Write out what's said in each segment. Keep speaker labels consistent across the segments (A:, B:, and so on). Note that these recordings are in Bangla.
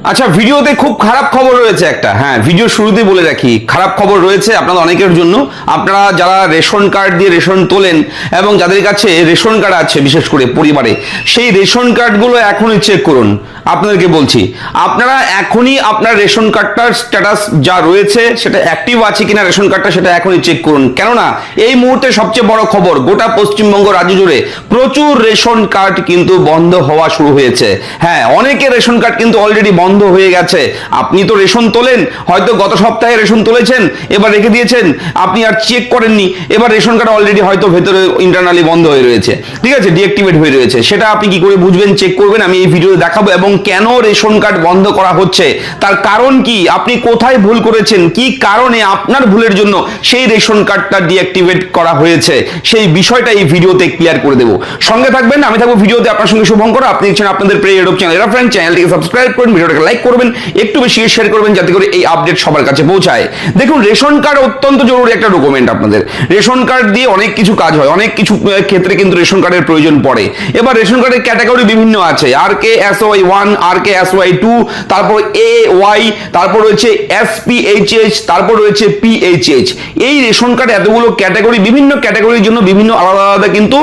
A: আচ্ছা, ভিডিওতে খুব খারাপ খবর রয়েছে একটা। হ্যাঁ, ভিডিও শুরুতেই বলে রাখি, খারাপ খবর রয়েছে আপনাদের অনেকের জন্য। আপনারা যারা রেশন কার্ড দিয়ে রেশন তোলেন এবং যাদের কাছে রেশন কার্ড আছে বিশেষ করে পরিবারে, সেই রেশন কার্ডগুলো এখনই চেক করুন। আপনাদেরকে বলছি, আপনারা এখনই আপনার রেশন কার্ডটার স্ট্যাটাস যা রয়েছে সেটা অ্যাক্টিভ আছে কিনা রেশন কার্ডটা, সেটা এখনই চেক করুন। কেননা এই মুহূর্তে সবচেয়ে বড় খবর, গোটা পশ্চিমবঙ্গ রাজ্য জুড়ে প্রচুর রেশন কার্ড কিন্তু বন্ধ হওয়া শুরু হয়েছে। হ্যাঁ, অনেকের রেশন কার্ড কিন্তু অলরেডি বন্ধ হয়ে গেছে। আপনি তো রেশন তোলেন, হয়তো গত সপ্তাহে রেশন তুলেছেন, এবার রেখে দিয়েছেন, আপনি আর চেক করেননি, এবার রেশন কার্ড অলরেডি হয়তো ভেতরে ইন্টারনালি বন্ধ হয়ে রয়েছে, ঠিক আছে, ডিঅ্যাক্টিভেট হয়ে রয়েছে। সেটা আপনি কি করে বুঝবেন, চেক করবেন, আমি এই ভিডিওতে দেখাবো। এবং কেন রেশন কার্ড বন্ধ করা হচ্ছে, তার কারণ কি, আপনি কোথায় ভুল করেছেন, কি কারণে আপনার ভুলের জন্য সেই রেশন কার্ডটা ডিঅ্যাক্টিভেট করা হয়েছে, সেই বিষয়টা এই ভিডিওতে ক্লিয়ার করে দেবো। সঙ্গে থাকবেন, আমি থাকবো ভিডিওতে আপনার সঙ্গে শুভঙ্কর। আপনি দেখছেন আপনাদের প্রিয় ইউটিউব চ্যানেল এরা ফ্রেন্ড। চ্যানেলটিকে সাবস্ক্রাইব করুন, ভিডিওটাকে লাইক করবেন, একটু বেশি শেয়ার করবেন যাতে করে এই আপডেট সবার কাছে পৌঁছায়। দেখুন, রেশন কার্ড অত্যন্ত জরুরি একটা ডকুমেন্ট। আপনাদের রেশন কার্ড দিয়ে অনেক কিছু কাজ হয়, অনেক কিছু ক্ষেত্রে কিন্তু রেশন কার্ডের প্রয়োজন পড়ে। এবার রেশন কার্ডের ক্যাটাগরি বিভিন্ন আছে, RKSY1, RKSY2, তারপর AY, তারপর রয়েছে SPHH, তারপর রয়েছে PHH। এই রেশন কার্ড এতগুলো ক্যাটাগরি, বিভিন্ন ক্যাটাগরির জন্য বিভিন্ন আলাদা আলাদা কিন্তু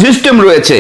A: সিস্টেম রয়েছে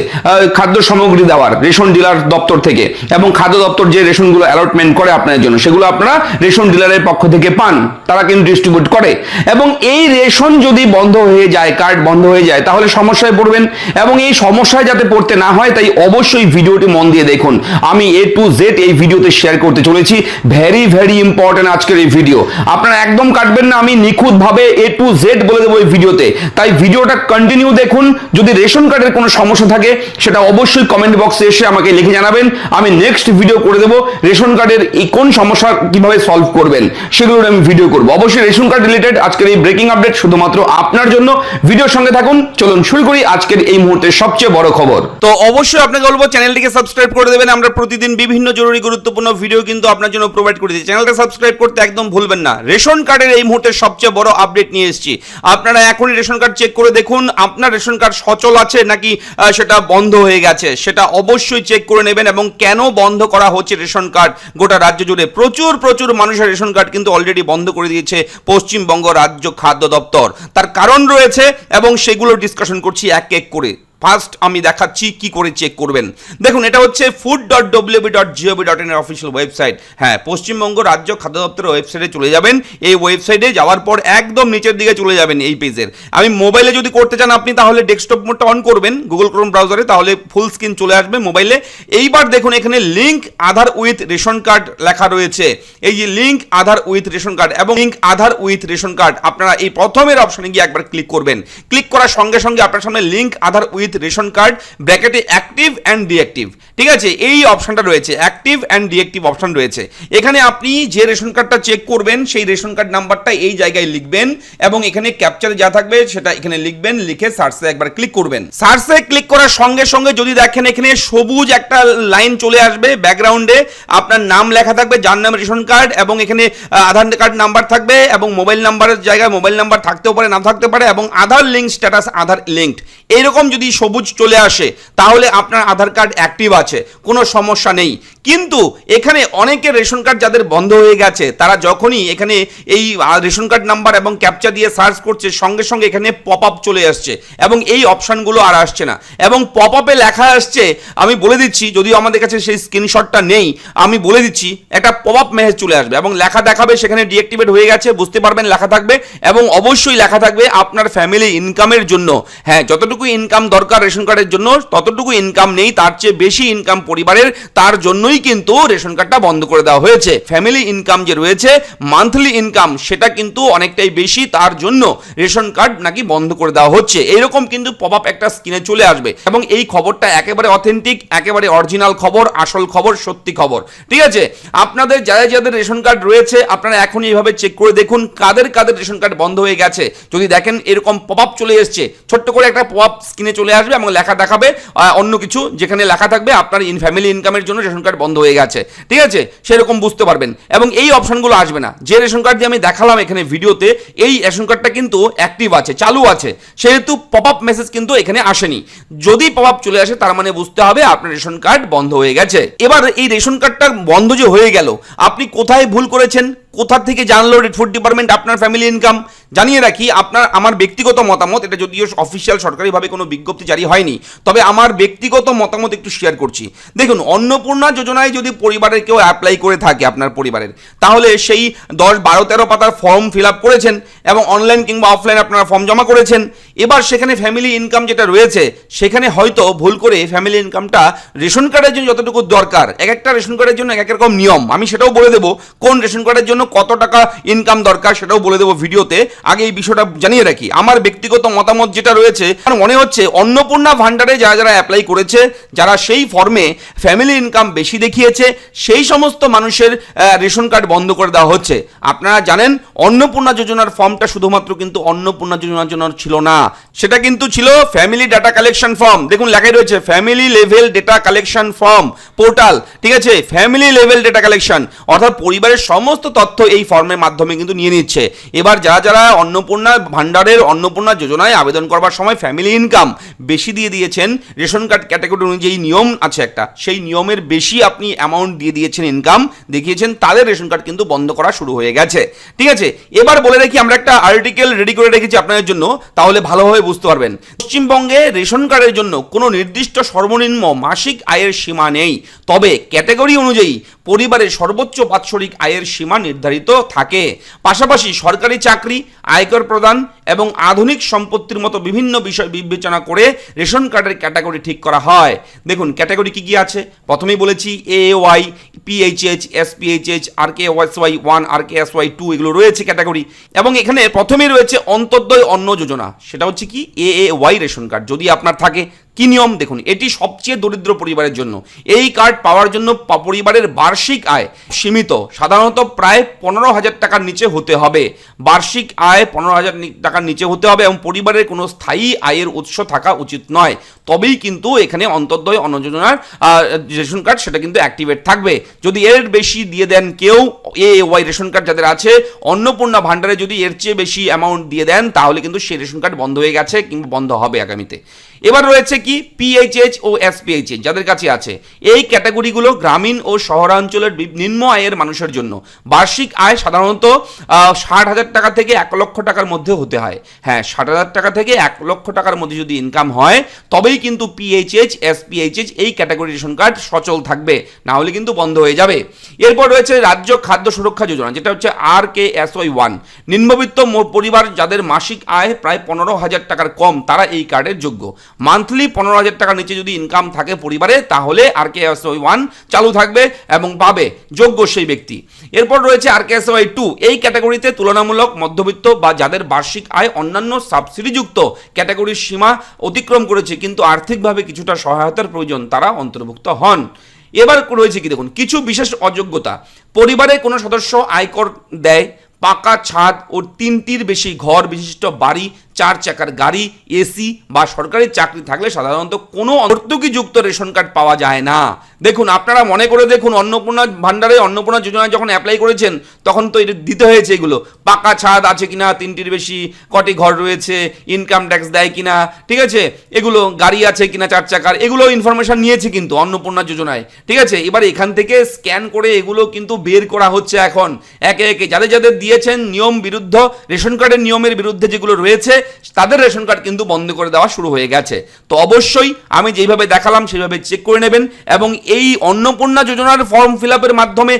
A: খাদ্য সামগ্রী দেওয়ার রেশন ডিলার দপ্তর থেকে, এবং খাদ্য দপ্তর যে রেশনগুলো অ্যালটমেন্ট করে আপনাদের জন্য, সেগুলো আপনারা রেশন ডিলারের পক্ষ থেকে পান, তারা কিন্তু ডিস্ট্রিবিউট করে। এবং এই রেশন যদি বন্ধ হয়ে যায়, কার্ড বন্ধ হয়ে যায়, তাহলে সমস্যায় পড়বেন। এবং এই সমস্যায় যাতে পড়তে না হয়, তাই অবশ্যই ভিডিওটি মন দিয়ে দেখুন। আমি A to Z এই ভিডিওতে শেয়ার করতে চলেছি। ভেরি ভেরি ইম্পর্টেন্ট আজকের এই ভিডিও, আপনারা একদম কাটবেন না। আমি নিখুঁতভাবে A to Z বলে দেবো এই ভিডিওতে, তাই ভিডিওটা কন্টিনিউ দেখুন। যদি রেশন কার্ডের কোনো সমস্যা থাকে, সেটা অবশ্যই কমেন্ট বক্সে এসে আমাকে লিখে জানাবেন। আমি নেক্সট ভিডিও করে দেবো রেশন কার্ডের এই কোন সমস্যা কিভাবে সলভ করবেন, সেগুলোর আমি ভিডিও করবো। অবশ্যই রেশন কার্ড রিলেটেড আজকের এই ব্রেকিং আপডেট শুধুমাত্র আপনার জন্য। ভিডিওর সঙ্গে থাকুন, চলুন শুরু করি আজকের এই মুহূর্তের সবচেয়ে বড় খবর। তো অবশ্যই আপনাকে বলবো, চ্যানেলটিকে সাবস্ক্রাইব করে দেবেন। আমরা প্রতিদিন বিভিন্ন জরুরি গুরুত্বপূর্ণ ভিডিও কিন্তু আপনার জন্য প্রোভাইড করে দিচ্ছি। চ্যানেলটা সাবস্ক্রাইব করতে একদম ভুলবেন না। রেশন কার্ডের এই মুহূর্তের সবচেয়ে বড় আপডেট নিয়ে এসেছি। আপনারা এখনই রেশন কার্ড চেক করে দেখুন, আপনার রেশন কার্ড সচল আছে নাকি সেটা বন্ধ হয়ে গেছে, সেটা অবশ্যই চেক করে নেবেন। এবং কেন বন্ধ করা হচ্ছে রেশন কার্ড গোটা রাজ্য জুড়ে, প্রচুর প্রচুর মানুষের রেশন কার্ড কিন্তু অলরেডি বন্ধ করে দিয়েছে পশ্চিমবঙ্গ রাজ্য খাদ্য দপ্তর। তার কারণ রয়েছে এবং সেগুলো ডিসকাশন করছি এক এক করে। ফার্স্ট আমি দেখাচ্ছি কি করে চেক করবেন। দেখুন, এটা হচ্ছে food.wb.gov.in এর অফিসিয়াল ওয়েবসাইট। হ্যাঁ, পশ্চিমবঙ্গ রাজ্য খাদ্য দপ্তরের ওয়েবসাইটে চলে যাবেন। এই ওয়েবসাইটে যাওয়ার পর একদম নিচের দিকে চলে যাবেন এই পেজের। আমি মোবাইলে যদি করতে চান আপনি, তাহলে ডেস্কটপ মোডটা অন করবেন গুগল ক্রোম ব্রাউজারে, তাহলে ফুল স্ক্রিন চলে আসবে মোবাইলে। এইবার দেখুন, এখানে link Aadhaar with ration card লেখা রয়েছে। এই যে link Aadhaar with ration card এবং link Aadhaar with ration card, আপনারা এই প্রথমের অপশনে গিয়ে একবার ক্লিক করবেন। ক্লিক করার সঙ্গে সঙ্গে আপনার সামনে link Aadhaar with ration card ব্র্যাকেটে অ্যাক্টিভ অ্যান্ড ডিঅ্যাক্টিভ, ঠিক আছে, এই অপশনটা রয়েছে, অ্যাক্টিভ অ্যান্ড ডিঅ্যাক্টিভ অপশন রয়েছে। এখানে আপনি যে রেশন কার্ডটা চেক করবেন সেই রেশন কার্ড নাম্বারটা এই জায়গায় লিখবেন এবং এখানে ক্যাপচারে যা থাকবে সেটা এখানে লিখবেন, লিখে সার্চে একবার ক্লিক করবেন। সার্চে ক্লিক করার সঙ্গে সঙ্গে যদি দেখেন এখানে সবুজ একটা লাইন চলে আসবে, ব্যাকগ্রাউন্ডে আপনার নাম লেখা থাকবে, যার নাম রেশন কার্ড, এবং এখানে আধার কার্ড নাম্বার থাকবে এবং মোবাইল নাম্বারের জায়গায় মোবাইল নাম্বার থাকতেও পারে, না থাকতে পারে, এবং আধার লিঙ্ক স্ট্যাটাস আধার লিঙ্কড, এইরকম যদি সবুজ চলে আসে তাহলে আপনার আধার কার্ড অ্যাক্টিভ আছে, কোনো সমস্যা নেই। কিন্তু এখানে অনেকের রেশন কার্ড যাদের বন্ধ হয়ে গেছে, তারা যখনই এখানে এই রেশন কার্ড নাম্বার এবং ক্যাপচা দিয়ে সার্চ করছে, সঙ্গে সঙ্গে এখানে পপ আপ চলে আসছে এবং এই অপশনগুলো আর আসছে না। এবং পপ আপে লেখা আসছে, আমি বলে দিচ্ছি, যদিও আমাদের কাছে সেই স্ক্রিনশটটা নেই, আমি বলে দিচ্ছি, একটা পপ আপ মেসেজ চলে আসবে এবং লেখা দেখাবে সেখানে ডিঅ্যাক্টিভেট হয়ে গেছে, বুঝতে পারবেন লেখা থাকবে। এবং অবশ্যই লেখা থাকবে আপনার ফ্যামিলি ইনকামের জন্য। হ্যাঁ, যতটুকু ইনকাম দরকার রেশন কার্ডের জন্য ততটুকু ইনকাম নেই, তার চেয়ে বেশি ইনকাম পরিবারের, তার জন্যই কিন্তু রেশন কার্ডটা বন্ধ করে দেওয়া হয়েছে। ফ্যামিলি ইনকাম যে রয়েছে, মান্থলি ইনকাম, সেটা কিন্তু অনেকটাই বেশি, তার জন্য রেশন কার্ড নাকি বন্ধ করে দেওয়া হচ্ছে, এরকম কিন্তু পপ আপ একটা স্ক্রিনে চলে আসবে। এবং এই খবরটা একেবারে অথেন্টিক, একেবারে অরিজিনাল খবর, আসল খবর, সত্যি খবর, ঠিক আছে। আপনাদের যাদের যাদের রেশন কার্ড রয়েছে আপনারা এখনই এইভাবে চেক করে দেখুন কাদের কাদের রেশন কার্ড বন্ধ হয়ে গেছে। যদি দেখেন এরকম পপ আপ চলে এসছে, ছোট্ট করে একটা পপ আপ স্ক্রিনে চলে আসবে এবং লেখা দেখাবে অন্য কিছু, যেখানে লেখা থাকবে আপনার ফ্যামিলি ইনকামের জন্য রেশন কার্ড
B: বন্ধ হয়ে গেছে, ঠিক আছে, সেরকম বুঝতে পারবেন। এবং এই অপশনগুলো আসবে না। যে রেশন কার্ড দিয়ে আমি দেখালাম এখানে ভিডিওতে, এই রেশন কার্ডটা কিন্তু অ্যাক্টিভ আছে, চালু আছে, সেহেতু পপ আপ মেসেজ কিন্তু এখানে আসেনি। যদি পপ আপ চলে আসে তার মানে বুঝতে হবে আপনার রেশন কার্ড বন্ধ হয়ে গেছে। এবার এই রেশন কার্ডটা বন্ধ যে হয়ে গেল, আপনি কোথায় ভুল করেছেন, কোথা থেকে জানলো ফুড ডিপার্টমেন্ট আপনার ফ্যামিলি ইনকাম? জানিয়ে রাখি, আমার ব্যক্তিগত মতামত, এটা যদিও অফিসিয়াল সরকারিভাবে কোনো বিজ্ঞপ্তি জারি হয়নি, তবে আমার ব্যক্তিগত মতামত একটু শেয়ার করছি। দেখুন, অন্নপূর্ণা যোজনায় যদি পরিবারের কেউ অ্যাপ্লাই করে থাকে আপনার পরিবারের, তাহলে সেই 10, 12, 13 পাতার ফর্ম ফিল আপ করেছেন এবং অনলাইন কিংবা অফলাইন আপনারা ফর্ম জমা করেছেন। এবার সেখানে ফ্যামিলি ইনকাম যেটা রয়েছে, সেখানে হয়তো ভুল করে ফ্যামিলি ইনকামটা রেশন কার্ডের জন্য যতটুকু দরকার, এক একটা রেশন কার্ডের জন্য এক এক রকম নিয়ম, আমি সেটাও বলে দেবো কোন রেশন কার্ডের জন্য কত টাকা ইনকাম দরকার, সেটাও বলে দেবো ভিডিওতে। আগে এই বিষয়টা জানিয়ে রাখি, আমার ব্যক্তিগত মতামত যেটা রয়েছে, আমার মনে হচ্ছে অন্নপূর্ণা ভান্ডারে যারা যারা অ্যাপ্লাই করেছে, যারা সেই ফর্মে ফ্যামিলি ইনকাম বেশি দেখিয়েছে, সেই সমস্ত মানুষের রেশন কার্ড বন্ধ করে দেওয়া হচ্ছে। আপনারা জানেন অন্নপূর্ণা যোজনার ফর্মটা শুধুমাত্র কিন্তু অন্নপূর্ণা যোজনার জন্য ছিল না, সেটা কিন্তু ছিল ফ্যামিলি ডাটা কালেকশন ফর্ম। দেখুন লেখাই রয়েছে family level data collection form portal, ঠিক আছে, ফ্যামিলি লেভেল ডেটা কালেকশন, অর্থাৎ পরিবারের সমস্ত তথ্য এই ফর্মের মাধ্যমে কিন্তু নিয়ে নিচ্ছে। এবার যারা যারা অন্নপূর্ণা ভান্ডারের অন্নপূর্ণা যোজনায় আবেদন করবার সময় ফ্যামিলি ইনকাম বেশি দিয়ে দিয়েছেন, রেশন কার্ড ক্যাটাগরি অনুযায়ী নিয়ম আছে একটা, সেই নিয়মের বেশি আপনি অ্যামাউন্ট দিয়ে দিয়েছেন, ইনকাম দেখিয়েছেন, তাদের রেশন কার্ড কিন্তু বন্ধ করা শুরু হয়ে গেছে, ঠিক আছে। এবার বলে রাখি, আমরা একটা আর্টিকেল রেডি করে রেখেছি আপনাদের জন্য, তাহলে ভালোভাবে বুঝতে পারবেন। পশ্চিমবঙ্গে রেশন কার্ডের জন্য কোনো নির্দিষ্ট সর্বনিম্ন মাসিক আয়ের সীমা নেই, তবে ক্যাটাগরি অনুযায়ী পরিবারের সর্বোচ্চ বাৎসরিক আয়ের সীমা নির্ধারিত থাকে। পাশাপাশি সরকারি চাকরি, আয়কর প্রদান এবং আধুনিক সম্পত্তির মতো বিভিন্ন বিষয় বিবেচনা করে রেশন কার্ডের ক্যাটাগরি ঠিক করা হয়। দেখুন ক্যাটাগরি কি কি আছে, প্রথমেই বলেছি AAY, PHH, SPHH, RKSY 1, RKSY 2 এগুলো রয়েছে ক্যাটাগরি। এবং এখানে প্রথমেই রয়েছে অন্তর্দয় অন্ন যোজনা, সেটা হচ্ছে কি AAY রেশন কার্ড যদি আপনার থাকে। কি নিয়ম দেখুন, এটি সবচেয়ে দরিদ্র পরিবারের জন্য। এই কার্ড পাওয়ার জন্য পরিবারের বার্ষিক আয় সীমিত, সাধারণত প্রায় 15,000 টাকার নিচে হতে হবে। বার্ষিক আয় 15,000 টাকার নিচে হতে হবে এবং পরিবারের কোনো স্থায়ী আয়ের উৎস থাকা উচিত নয়, তবেই কিন্তু এখানে অন্তর্দয় অন্ন যোজনার রেশন কার্ড সেটা কিন্তু অ্যাক্টিভেট থাকবে। যদি এর বেশি দিয়ে দেন কেউ, AAY রেশন কার্ড যাদের আছে, অন্নপূর্ণা ভান্ডারে যদি এর চেয়ে বেশি অ্যামাউন্ট দিয়ে দেন, তাহলে কিন্তু সেই রেশন কার্ড বন্ধ হয়ে গেছে কিংবা বন্ধ হবে আগামীতে। এবার রয়েছে কি PHH ও SPHH যাদের কাছে আছে, এই ক্যাটাগরিগুলো গ্রামীণ ও শহরাঞ্চলের নিম্ন আয়ের মানুষের জন্য। বার্ষিক আয় সাধারণত 60,000 টাকা থেকে 1 লক্ষ টাকার মধ্যে হতে হয়। হ্যাঁ, 60,000 টাকা থেকে 1 লক্ষ টাকার মধ্যে যদি ইনকাম হয়, তবেই কিন্তু PHH, SPHH এই ক্যাটাগরি রেশন কার্ড সচল থাকবে, না হলে কিন্তু বন্ধ হয়ে যাবে। এরপর রয়েছে রাজ্য খাদ্য সুরক্ষা যোজনা, যেটা হচ্ছে RKSY 1। নিম্নবিত্ত পরিবার যাদের মাসিক আয় প্রায় 15,000 টাকার কম, তারা এই কার্ডের যোগ্য। মান্থলি 15,000 টাকার নিচে যদি ইনকাম থাকে পরিবারে, তাহলে RKSY 1 চালু থাকবে এবং পাবে যোগ্য সেই ব্যক্তি। এরপর রয়েছে RKSY 2, এই ক্যাটাগরিতে তুলনামূলক মধ্যবিত্ত বা যাদের বার্ষিক আয় অন্যান্য সাবসিডিযুক্ত ক্যাটাগরির সীমা অতিক্রম করেছে কিন্তু আর্থিকভাবে কিছুটা সহায়তার প্রয়োজন, তারা অন্তর্ভুক্ত হন। এবার রয়েছে কি দেখুন, কিছু বিশেষ অযোগ্যতা। পরিবারে কোনো সদস্য আয়কর দেয়, পাকা ছাদ ও 3টির বেশি ঘর বিশিষ্ট বাড়ি, 4 চাকার গাড়ি, এসি বা সরকারি চাকরি থাকলে সাধারণত কোনো ভর্তুকিযুক্ত রেশন কার্ড পাওয়া যায় না। দেখুন আপনারা মনে করে দেখুন, অন্নপূর্ণা ভান্ডারে অন্নপূর্ণা যোজনায় যখন অ্যাপ্লাই করেছেন তখন তো এটা দিতে হয়েছে, এগুলো পাকা ছাদ আছে কিনা, 3টির বেশি কটি ঘর রয়েছে, ইনকাম ট্যাক্স দেয় কিনা, ঠিক আছে, এগুলো গাড়ি আছে কিনা 4 চাকার, এগুলো ইনফরমেশন নিয়েছে কিন্তু অন্নপূর্ণা যোজনায়, ঠিক আছে। এবার এখান থেকে স্ক্যান করে এগুলো কিন্তু বের করা হচ্ছে এখন একে একে, যাদের যাদের দিয়েছেন নিয়ম বিরুদ্ধ, রেশন কার্ডের নিয়মের বিরুদ্ধে যেগুলো রয়েছে, তাদের রেশন কার্ড কিন্তু বন্ধ করে দেওয়া শুরু হয়ে গেছে। তো অবশ্যই আমি যেভাবে দেখালাম সেভাবে চেক করে নেবেন এবং এই অন্নপূর্ণা যোজনার ফর্ম ফিল আপের মাধ্যমে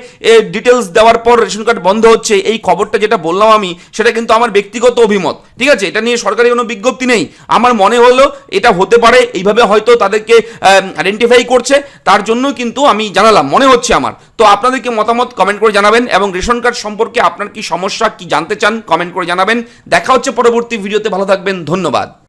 B: ডিটেলস দেওয়ার পর রেশন কার্ড বন্ধ হচ্ছে, এই খবরটা যেটা বললাম আমি, সেটা কিন্তু আমার ব্যক্তিগত অভিমত, ঠিক আছে, এটা নিয়ে সরকারি কোনো বিজ্ঞপ্তি নেই। আমার মনে হলো এটা হতে পারে, এইভাবে হয়তো তাদেরকে আইডেন্টিফাই করছে, তার জন্য কিন্তু আমি জানালাম, মনে হচ্ছে আমার। তো আপনাদেরকে মতামত কমেন্ট করে জানাবেন এবং রেশন কার্ড সম্পর্কে আপনার কি সমস্যা, কি জানতে চান কমেন্ট করে জানাবেন। দেখা হচ্ছে পরবর্তী ভিডিওতে, ভালো থাকবেন, ধন্যবাদ।